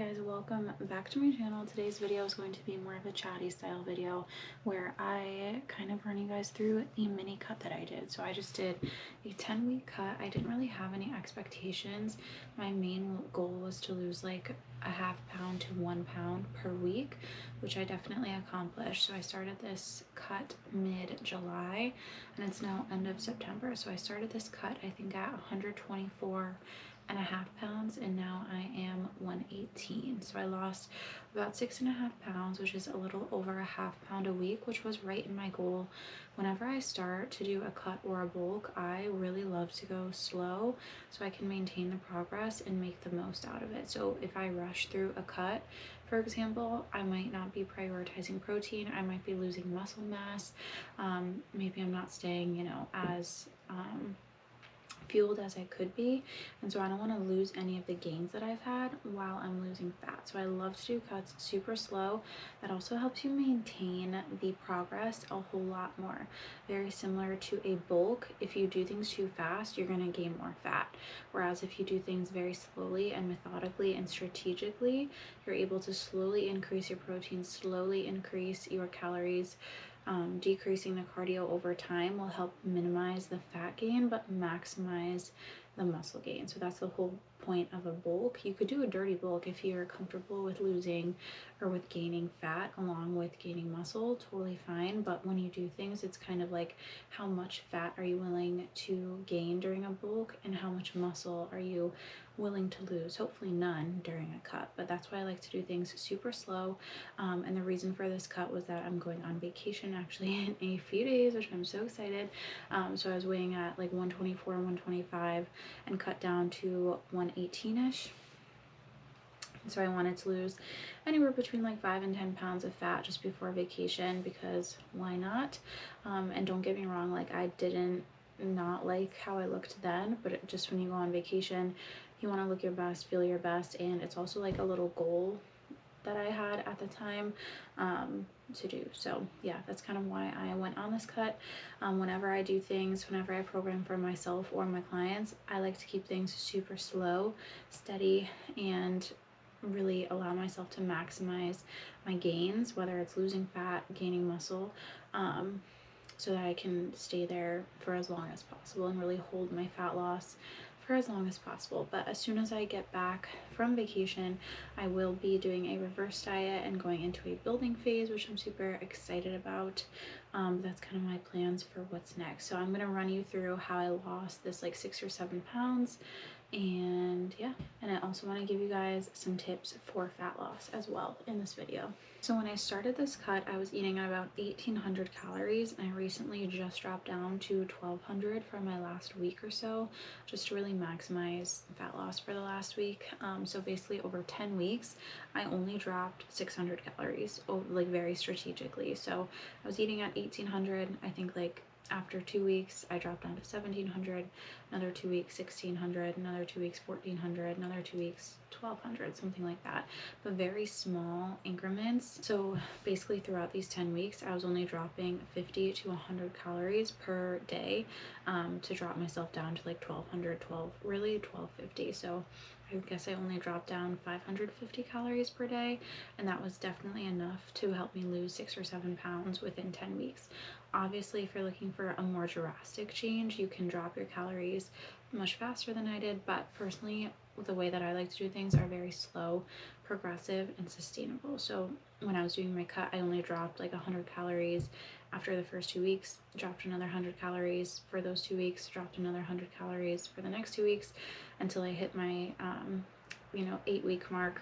guys, welcome back to my channel. Today's video is going to be more of a chatty style video where I kind of run you guys through the mini cut that I did. So I just did a 10-week cut. I didn't really have any expectations. My main goal was to lose like a ½ pound to 1 pound per week, which I definitely accomplished. So I started this cut mid-July and it's now end of September. So I started this cut I think at 124.5 pounds and now I am 118. So I lost about 6.5 pounds, which is a little over a ½ pound a week, which was right in my goal. Whenever I start to do a cut or a bulk, I really love to go slow so I can maintain the progress and make the most out of it. So if I rush through a cut, for example, I might not be prioritizing protein, I might be losing muscle mass, maybe I'm not staying, as fueled as I could be, and so I don't want to lose any of the gains that I've had while I'm losing fat. So I love to do cuts super slow. That also helps you maintain the progress a whole lot more. Very similar to a bulk. If you do things too fast, you're going to gain more fat, whereas if you do things very slowly and methodically and strategically, you're able to slowly increase your protein, slowly increase your calories. Decreasing the cardio over time will help minimize the fat gain but maximize the muscle gain. So that's the whole point of a bulk. You could do a dirty bulk if you're comfortable with losing or with gaining fat along with gaining muscle, totally fine. But when you do things, it's kind of like, how much fat are you willing to gain during a bulk and how much muscle are you willing to lose? Hopefully none during a cut, but that's why I like to do things super slow. And the reason for this cut was that I'm going on vacation actually in a few days, which I'm so excited. So I was weighing at like 124, 125 and cut down to 118-ish. So I wanted to lose anywhere between like 5 and 10 pounds of fat just before vacation, because why not? And don't get me wrong, like I didn't not like how I looked then, but just when you go on vacation, you want to look your best, feel your best, and it's also like a little goal that I had at the time to do. So yeah, that's kind of why I went on this cut. Whenever I do things, whenever I program for myself or my clients, I like to keep things super slow, steady, and really allow myself to maximize my gains, whether it's losing fat, gaining muscle, so that I can stay there for as long as possible and really hold my fat loss for as long as possible. But as soon as I get back from vacation, I will be doing a reverse diet and going into a building phase, which I'm super excited about. That's kind of my plans for what's next. So I'm going to run you through how I lost this like 6 or 7 pounds. And yeah, and I also want to give you guys some tips for fat loss as well in this video. So when I started this cut, I was eating at about 1,800 calories, and I recently just dropped down to 1,200 for my last week or so, just to really maximize fat loss for the last week. So basically over 10 weeks, I only dropped 600 calories, like very strategically. So I was eating at 1,800, I think like after 2 weeks, I dropped down to 1,700, another 2 weeks, 1,600, another 2 weeks, 1,400, another 2 weeks, 1,200, something like that, but very small increments. So basically throughout these 10 weeks, I was only dropping 50 to 100 calories per day to drop myself down to like 1,200, 1,250. So I guess I only dropped down 550 calories per day, and that was definitely enough to help me lose 6 or 7 pounds within 10 weeks. Obviously, if you're looking for a more drastic change, you can drop your calories much faster than I did, but personally, the way that I like to do things are very slow, progressive, and sustainable. So when I was doing my cut, I only dropped like 100 calories after the first 2 weeks, dropped another 100 calories for those 2 weeks, dropped another 100 calories for the next 2 weeks, until I hit my 8-week mark.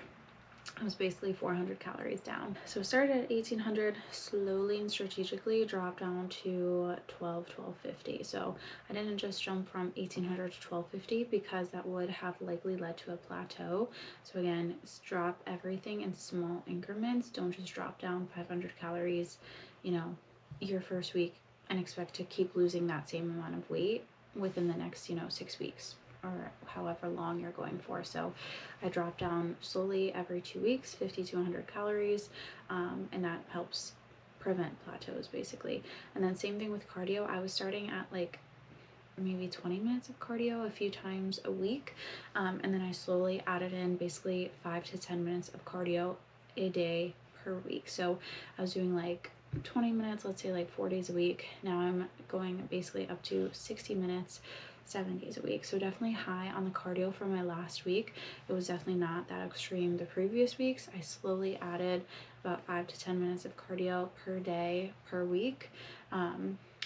I was basically 400 calories down. So started at 1,800, slowly and strategically dropped down to 1,250. So I didn't just jump from 1,800 to 1,250 because that would have likely led to a plateau. So again, drop everything in small increments. Don't just drop down 500 calories, your first week and expect to keep losing that same amount of weight within the next, 6 weeks. Or however long you're going for. So I drop down slowly every 2 weeks, 50 to 100 calories, and that helps prevent plateaus basically. And then same thing with cardio. I was starting at like maybe 20 minutes of cardio a few times a week, and then I slowly added in basically 5 to 10 minutes of cardio a day per week. So I was doing like 20 minutes, let's say like 4 days a week. Now I'm going basically up to 60 minutes 7 days a week. So definitely high on the cardio for my last week. It was definitely not that extreme the previous weeks. I slowly added about 5 to 10 minutes of cardio per day per week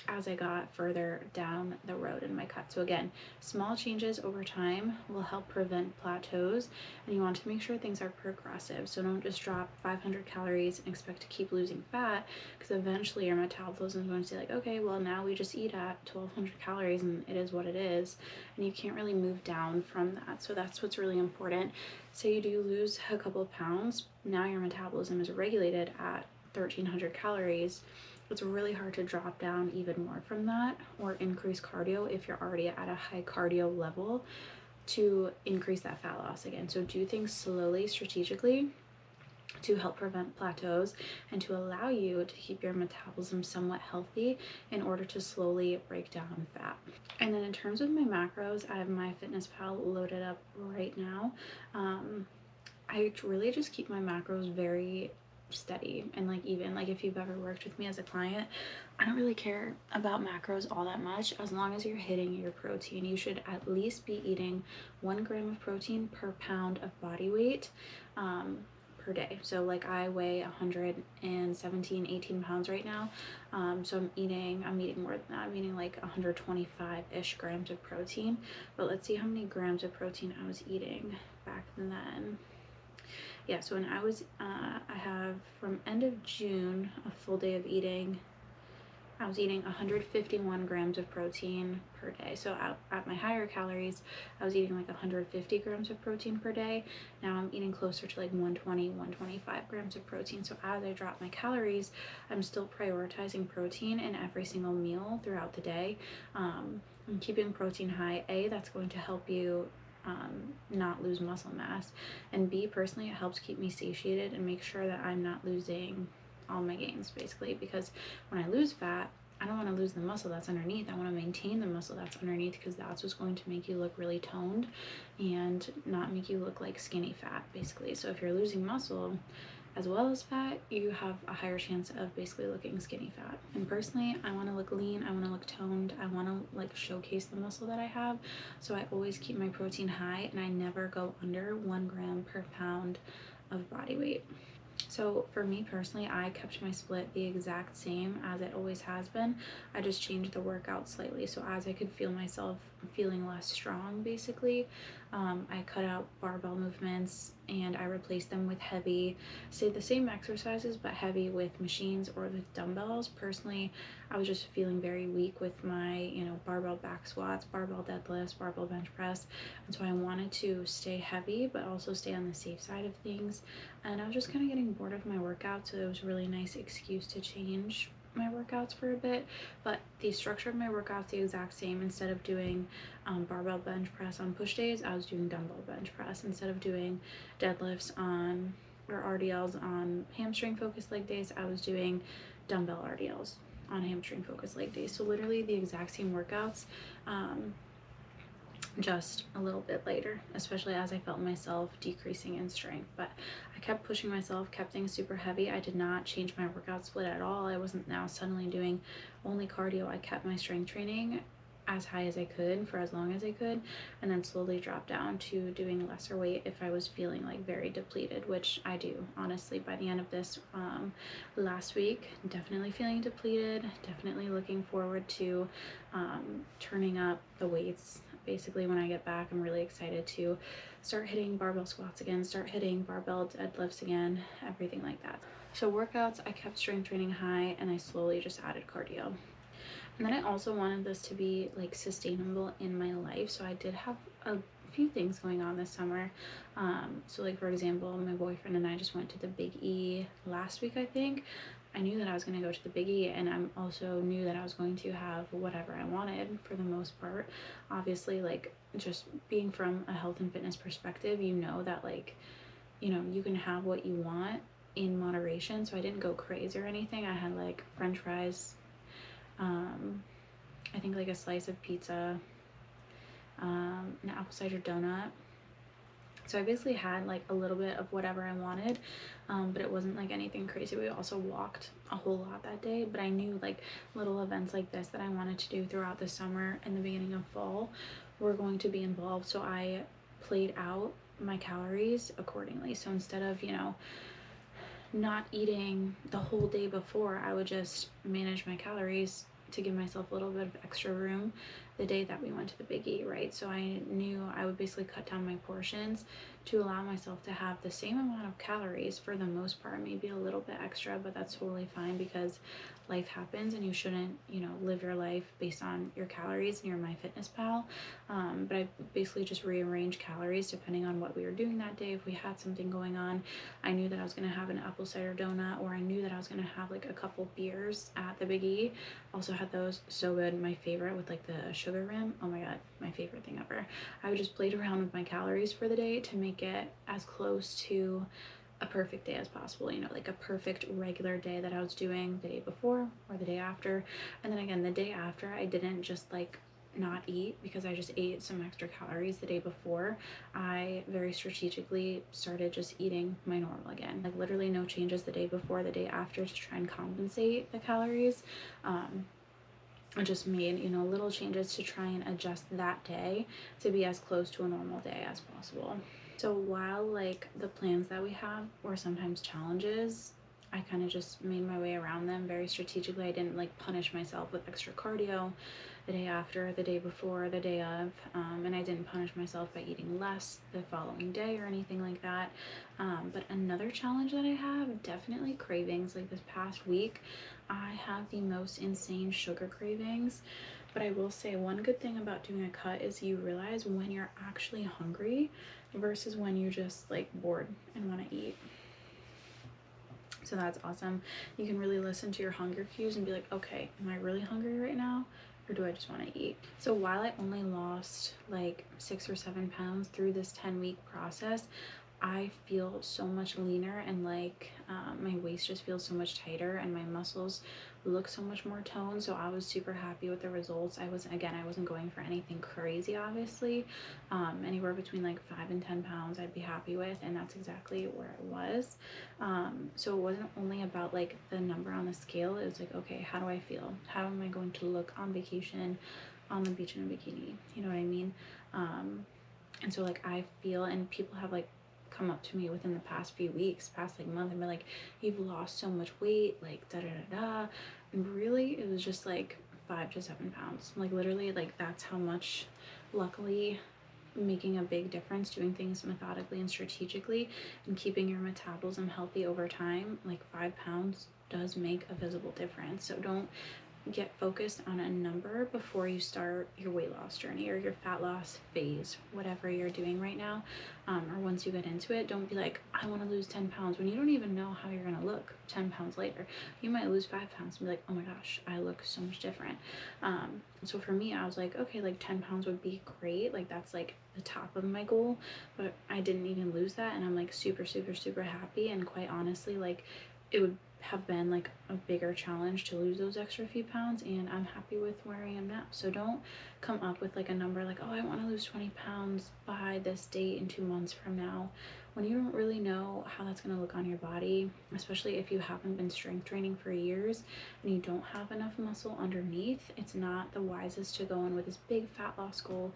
as I got further down the road in my cut. So again, small changes over time will help prevent plateaus, and you want to make sure things are progressive. So don't just drop 500 calories and expect to keep losing fat, because eventually your metabolism is going to say like, okay, well now we just eat at 1200 calories and it is what it is, and you can't really move down from that. So that's what's really important. Say you do lose a couple of pounds, now your metabolism is regulated at 1300 calories. It's really hard to drop down even more from that or increase cardio if you're already at a high cardio level to increase that fat loss again. So do things slowly, strategically, to help prevent plateaus and to allow you to keep your metabolism somewhat healthy in order to slowly break down fat. And then in terms of my macros, I have MyFitnessPal loaded up right now. I really just keep my macros very steady, and like even like if you've ever worked with me as a client, I don't really care about macros all that much. As long as you're hitting your protein, you should at least be eating 1 gram of protein per pound of body weight per day. So like I weigh 18 pounds right now, so I'm eating more than that. I'm eating like 125-ish grams of protein. But let's see how many grams of protein I was eating back then. Yeah, so when I was, I have from end of June, a full day of eating, I was eating 151 grams of protein per day. So at my higher calories, I was eating like 150 grams of protein per day. Now I'm eating closer to like 120, 125 grams of protein. So as I drop my calories, I'm still prioritizing protein in every single meal throughout the day. I'm keeping protein high. A, that's going to help you not lose muscle mass, and B, personally, it helps keep me satiated and make sure that I'm not losing all my gains, basically, because when I lose fat, I don't want to lose the muscle that's underneath. I want to maintain the muscle that's underneath, because that's what's going to make you look really toned and not make you look like skinny fat, basically. So if you're losing muscle as well as fat, you have a higher chance of basically looking skinny fat. And personally, I want to look lean, I want to look toned, I want to like showcase the muscle that I have. So I always keep my protein high, and I never go under 1 gram per pound of body weight. So for me personally, I kept my split the exact same as it always has been. I just changed the workout slightly. So as I could feel myself feeling less strong, basically, I cut out barbell movements and I replaced them with heavy, say the same exercises, but heavy with machines or with dumbbells. Personally, I was just feeling very weak with my, barbell back squats, barbell deadlifts, barbell bench press. And so I wanted to stay heavy, but also stay on the safe side of things. And I was just kind of getting bored of my workout, so it was a really nice excuse to change my workouts for a bit. But the structure of my workouts the exact same. Instead of doing barbell bench press on push days, I was doing dumbbell bench press. Instead of doing deadlifts on or RDLs on hamstring focused leg days, I was doing dumbbell RDLs on hamstring focused leg days. So literally the exact same workouts, just a little bit later, especially as I felt myself decreasing in strength. But I kept pushing myself, kept things super heavy. I did not change my workout split at all. I wasn't now suddenly doing only cardio. I kept my strength training as high as I could for as long as I could, and then slowly dropped down to doing lesser weight if I was feeling like very depleted, which I do honestly by the end of this last week. Definitely feeling depleted, definitely looking forward to turning up the weights. Basically, when I get back, I'm really excited to start hitting barbell squats again, start hitting barbell deadlifts again, everything like that. So workouts, I kept strength training high, and I slowly just added cardio. And then I also wanted this to be like sustainable in my life. So I did have a few things going on this summer. So like for example, my boyfriend and I just went to the Big E last week, I think. I knew that I was going to go to the Big E, and I also knew that I was going to have whatever I wanted for the most part. Obviously, like just being from a health and fitness perspective, you know that like, you can have what you want in moderation. So I didn't go crazy or anything. I had like French fries, I think like a slice of pizza, an apple cider donut. So I basically had like a little bit of whatever I wanted, but it wasn't like anything crazy. We also walked a whole lot that day, but I knew like little events like this that I wanted to do throughout the summer and the beginning of fall were going to be involved. So I played out my calories accordingly. So instead of, you know, not eating the whole day before, I would just manage my calories to give myself a little bit of extra room the day that we went to the Big E, right? So I knew I would basically cut down my portions to allow myself to have the same amount of calories for the most part, maybe a little bit extra, but that's totally fine because life happens and you shouldn't, you know, live your life based on your calories and your MyFitnessPal. But I basically just rearranged calories depending on what we were doing that day. If we had something going on, I knew that I was going to have an apple cider donut, or I knew that I was going to have like a couple beers at the Big E. Also had those, so good. My favorite with like the sugar rim, oh my god, my favorite thing ever. I would just played around with my calories for the day to make it as close to a perfect day as possible, you know, like a perfect regular day that I was doing the day before or the day after. And then again, the day after, I didn't just like not eat because I just ate some extra calories the day before. I very strategically started just eating my normal again, like literally no changes the day before, the day after, to try and compensate the calories. I just made, you know, little changes to try and adjust that day to be as close to a normal day as possible. So while like the plans that we have were sometimes challenges, I kind of just made my way around them very strategically. I didn't like punish myself with extra cardio the day after, the day before, the day of, and I didn't punish myself by eating less the following day or anything like that. But another challenge that I have, definitely cravings. Like this past week, I have the most insane sugar cravings. But I will say one good thing about doing a cut is you realize when you're actually hungry versus when you're just like bored and want to eat. So that's awesome. You can really listen to your hunger cues and be like, okay, am I really hungry right now? Or do I just want to eat? So while I only lost like 6 or 7 pounds through this 10-week process, I feel so much leaner, and like my waist just feels so much tighter and my muscles look so much more toned. So I was super happy with the results. I wasn't going for anything crazy, obviously. Anywhere between like 5 and 10 pounds I'd be happy with, and that's exactly where it was. So it wasn't only about like the number on the scale. It was like, okay, how do I feel? How am I going to look on vacation, on the beach in a bikini? You know what I mean? And so like I feel, and people have like come up to me within the past few weeks, past like month, and be like, you've lost so much weight, like da da da da. And really it was just like 5 to 7 pounds, like literally, like that's how much. Luckily, making a big difference, doing things methodically and strategically, and keeping your metabolism healthy over time, like 5 pounds does make a visible difference. So don't get focused on a number before you start your weight loss journey or your fat loss phase, whatever you're doing right now. Or once you get into it, don't be like, I want to lose 10 pounds when you don't even know how you're going to look 10 pounds later. You might lose 5 pounds and be like, oh my gosh, I look so much different. So for me, I was like, okay, like 10 pounds would be great. Like that's like the top of my goal, but I didn't even lose that. And I'm like super, super, super happy. And quite honestly, like it would have been like a bigger challenge to lose those extra few pounds, and I'm happy with where I am now. So don't come up with like a number like, oh, I want to lose 20 pounds by this date in 2 months from now, when you don't really know how that's going to look on your body, especially if you haven't been strength training for years and you don't have enough muscle underneath. It's not the wisest to go in with this big fat loss goal,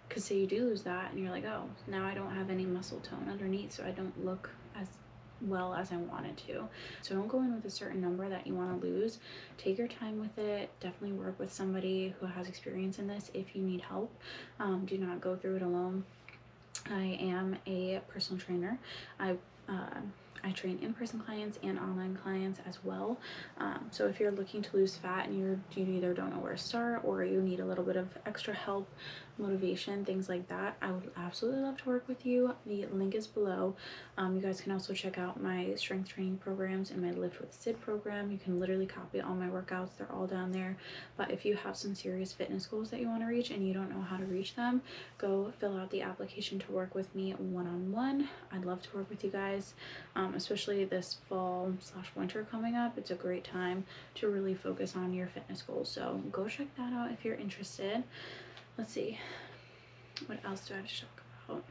because say you do lose that and you're like, oh, now I don't have any muscle tone underneath, so I don't look as well as I wanted to. So don't go in with a certain number that you want to lose. Take your time with it. Definitely work with somebody who has experience in this if you need help. Do not go through it alone. I am a personal trainer. I train in-person clients and online clients as well. So if you're looking to lose fat and you either don't know where to start or you need a little bit of extra help motivation, things like that, I would absolutely love to work with you. The link is below. You guys can also check out my strength training programs and my Lift with Sid program. You can literally copy all my workouts, they're all down there. But if you have some serious fitness goals that you want to reach and you don't know how to reach them, go fill out the application to work with me one-on-one. I'd love to work with you guys, especially this fall / winter coming up. It's a great time to really focus on your fitness goals, so go check that out if you're interested. Let's see, what else do I have to talk about?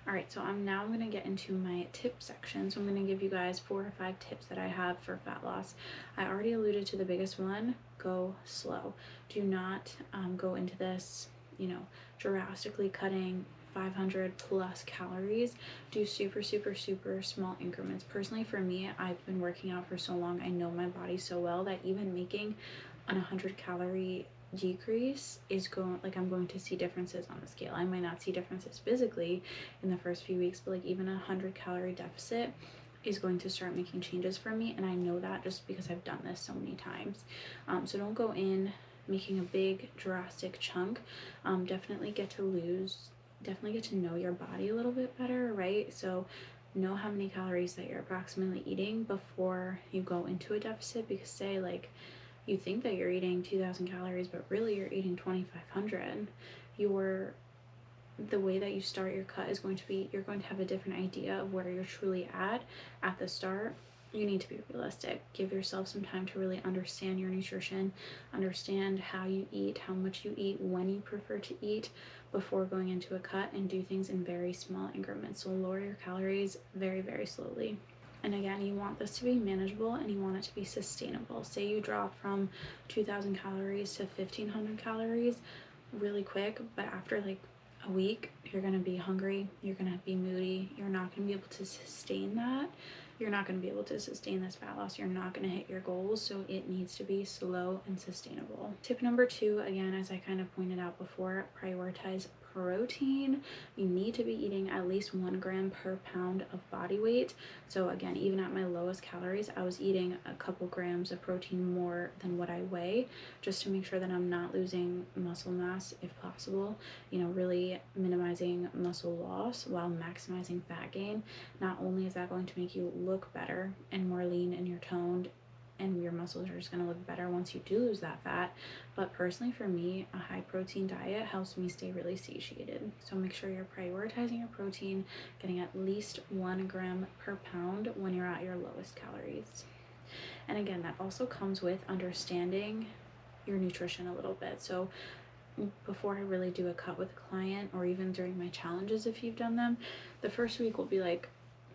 All right, so I'm going to get into my tip section. So I'm going to give you guys 4 or 5 tips that I have for fat loss. I already alluded to the biggest one: go slow. Do not go into this, you know, drastically cutting 500 plus calories. Do super small increments. Personally, for me, I've been working out for so long, I know my body so well that even making an 100 calorie decrease is going, like, I'm going to see differences on the scale. I might not see differences physically in the first few weeks, but like even a 100 calorie deficit is going to start making changes for me, and I know that just because I've done this so many times. So don't go in making a big drastic chunk. Definitely get to know your body a little bit better, right? So know how many calories that you're approximately eating before you go into a deficit, because say like you think that you're eating 2,000 calories, but really you're eating 2,500. The way that you start your cut is going to be, you're going to have a different idea of where you're truly at the start. You need to be realistic. Give yourself some time to really understand your nutrition, understand how you eat, how much you eat, when you prefer to eat before going into a cut, and do things in very small increments. So lower your calories very slowly. And again, you want this to be manageable and you want it to be sustainable. Say you drop from 2,000 calories to 1,500 calories really quick, but after like a week, you're gonna be hungry, you're gonna be moody, you're not gonna be able to sustain that. You're not gonna be able to sustain this fat loss. You're not gonna hit your goals, so it needs to be slow and sustainable. Tip number 2, again, as I kind of pointed out before, prioritize protein. You need to be eating at least 1 gram per pound of body weight. So again, even at my lowest calories, I was eating a couple grams of protein more than what I weigh, just to make sure that I'm not losing muscle mass if possible. You know, really minimizing muscle loss while maximizing fat gain. Not only is that going to make you look better and more lean and you're toned, and your muscles are just going to look better once you do lose that fat, but personally for me, a high protein diet helps me stay really satiated. So make sure you're prioritizing your protein, getting at least 1 gram per pound when you're at your lowest calories. And again, that also comes with understanding your nutrition a little bit. So before I really do a cut with a client, or even during my challenges if you've done them, the first week will be like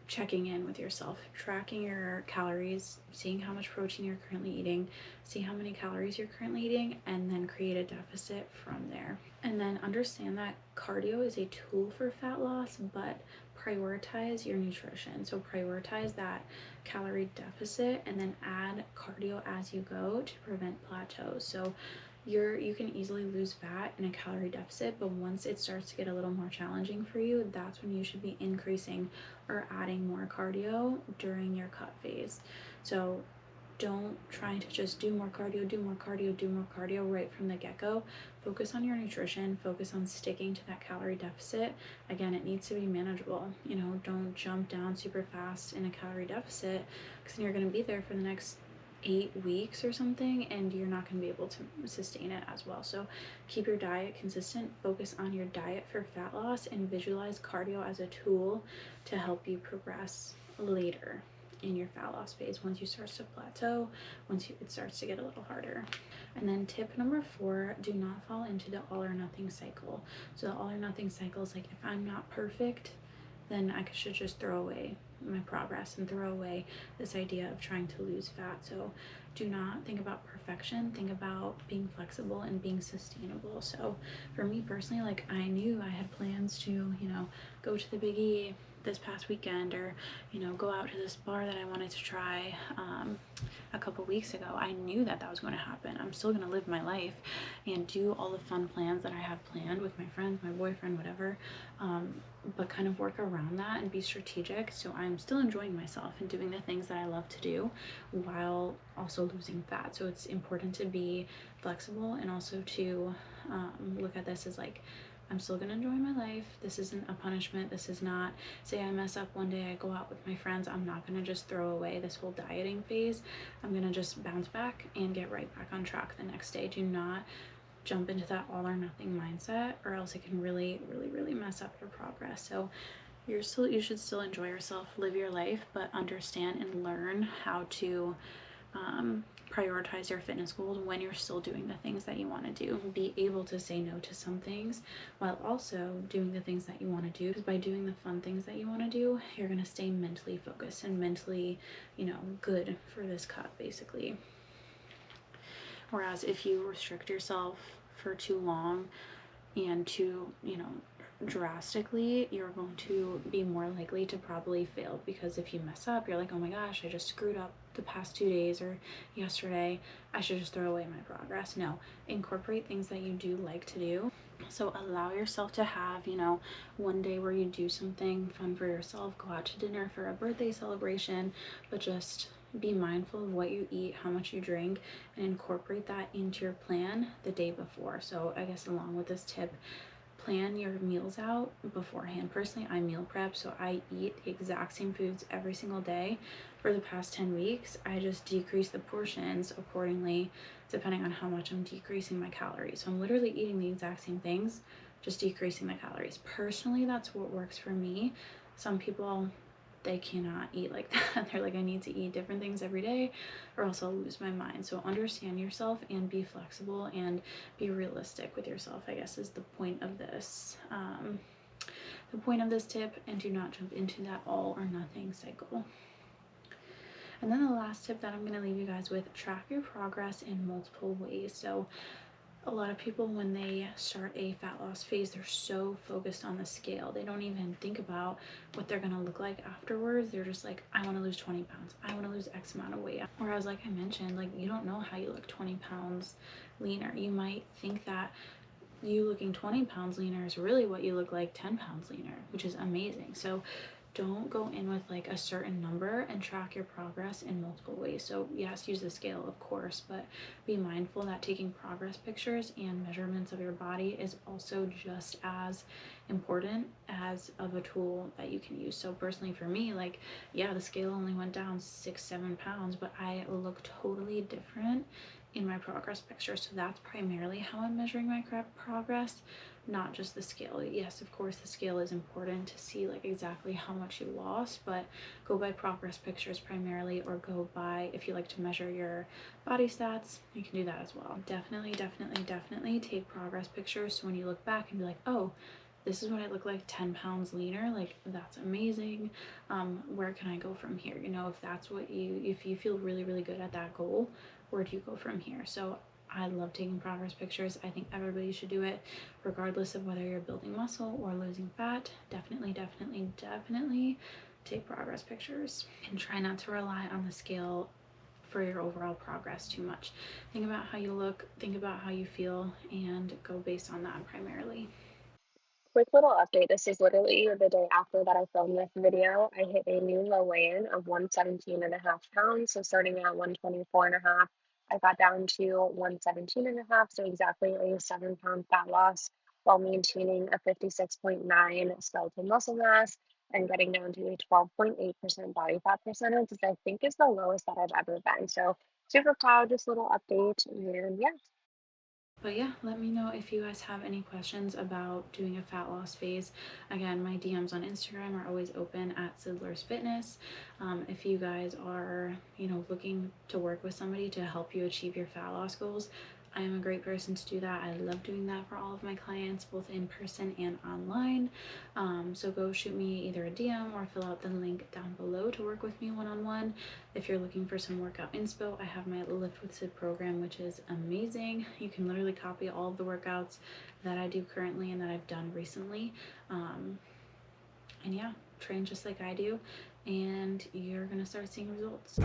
checking in with yourself, tracking your calories, seeing how much protein you're currently eating, see how many calories you're currently eating, and then create a deficit from there. And then understand that cardio is a tool for fat loss, but prioritize your nutrition. So prioritize that calorie deficit and then add cardio as you go to prevent plateaus. So you can easily lose fat in a calorie deficit, but once it starts to get a little more challenging for you, that's when you should be increasing or adding more cardio during your cut phase. So don't try to just do more cardio right from the get-go. Focus on your nutrition, focus on sticking to that calorie deficit. Again, it needs to be manageable. You know, don't jump down super fast in a calorie deficit, because then you're going to be there for the next 8 weeks or something, and you're not going to be able to sustain it as well. So keep your diet consistent, focus on your diet for fat loss, and visualize cardio as a tool to help you progress later in your fat loss phase, once you start to plateau, it starts to get a little harder. And then tip number 4, do not fall into the all or nothing cycle. So the all or nothing cycle is like, if I'm not perfect, then I should just throw away my progress and throw away this idea of trying to lose fat. So do not think about perfection, think about being flexible and being sustainable. So for me personally, like, I knew I had plans to, you know, go to the Big E this past weekend, or, you know, go out to this bar that I wanted to try a couple weeks ago. I knew that was going to happen. I'm still going to live my life and do all the fun plans that I have planned with my friends, my boyfriend, whatever, but kind of work around that and be strategic. So I'm still enjoying myself and doing the things that I love to do while also losing fat. So it's important to be flexible and also to look at this as like, I'm still gonna enjoy my life. This isn't a punishment. This is not, say I mess up one day, I go out with my friends, I'm not gonna just throw away this whole dieting phase. I'm gonna just bounce back and get right back on track the next day. Do not jump into that all or nothing mindset, or else it can really mess up your progress. So you should still enjoy yourself, live your life, but understand and learn how to prioritize your fitness goals when you're still doing the things that you want to do. Be able to say no to some things while also doing the things that you want to do, because by doing the fun things that you want to do, you're going to stay mentally focused and mentally, you know, good for this cut basically. Whereas if you restrict yourself for too long and too, you know, drastically, you're going to be more likely to probably fail, because if you mess up, you're like, oh my gosh, I just screwed up the past 2 days or yesterday, I should just throw away my progress. No, incorporate things that you do like to do. So allow yourself to have, you know, one day where you do something fun for yourself, go out to dinner for a birthday celebration, but just be mindful of what you eat, how much you drink, and incorporate that into your plan the day before. So I guess along with this tip, plan your meals out beforehand. Personally, I meal prep, so I eat the exact same foods every single day for the past 10 weeks. I just decrease the portions accordingly depending on how much I'm decreasing my calories. So I'm literally eating the exact same things, just decreasing the calories. Personally, that's what works for me. Some people, they cannot eat like that. They're like, I need to eat different things every day or else I'll lose my mind. So understand yourself and be flexible and be realistic with yourself, I guess, is the point of this tip. And do not jump into that all or nothing cycle. And then the last tip that I'm going to leave you guys with, track your progress in multiple ways. So a lot of people, when they start a fat loss phase, they're so focused on the scale. They don't even think about what they're gonna look like afterwards. They're just like, I wanna lose 20 pounds. I wanna lose X amount of weight. Whereas, like I mentioned, like, you don't know how you look 20 pounds leaner. You might think that you looking 20 pounds leaner is really what you look like 10 pounds leaner, which is amazing. So don't go in with like a certain number, and track your progress in multiple ways. So yes, use the scale, of course, but be mindful that taking progress pictures and measurements of your body is also just as important as of a tool that you can use. So personally for me, like, yeah, the scale only went down 6-7 pounds, but I look totally different in my progress picture. So that's primarily how I'm measuring my progress, not just the scale. Yes, of course the scale is important to see like exactly how much you lost, but go by progress pictures primarily, or go by, if you like to measure your body stats, you can do that as well. Definitely take progress pictures, so when you look back and be like, oh, this is what I look like 10 pounds leaner, like, that's amazing. Where can I go from here? You know, if that's what if you feel really good at that goal, where do you go from here? So I love taking progress pictures. I think everybody should do it, regardless of whether you're building muscle or losing fat. Definitely take progress pictures, and try not to rely on the scale for your overall progress too much. Think about how you look, think about how you feel, and go based on that primarily. Quick little update. This is literally the day after that I filmed this video. I hit a new low weigh-in of 117.5 pounds. So starting at 124.5, I got down to 117.5. So exactly a 7-pound fat loss, while maintaining a 56.9 skeletal muscle mass and getting down to a 12.8% body fat percentage, which I think is the lowest that I've ever been. So super proud, just little update. And yeah. But yeah, let me know if you guys have any questions about doing a fat loss phase. Again, my DMs on Instagram are always open at SydLerz.Fitness. If you guys are, you know, looking to work with somebody to help you achieve your fat loss goals, I am a great person to do that. I love doing that for all of my clients, both in person and online. So go shoot me either a DM or fill out the link down below to work with me one-on-one. If you're looking for some workout inspo, I have my Lift with Sid program, which is amazing. You can literally copy all of the workouts that I do currently and that I've done recently. And yeah, train just like I do, and you're gonna start seeing results.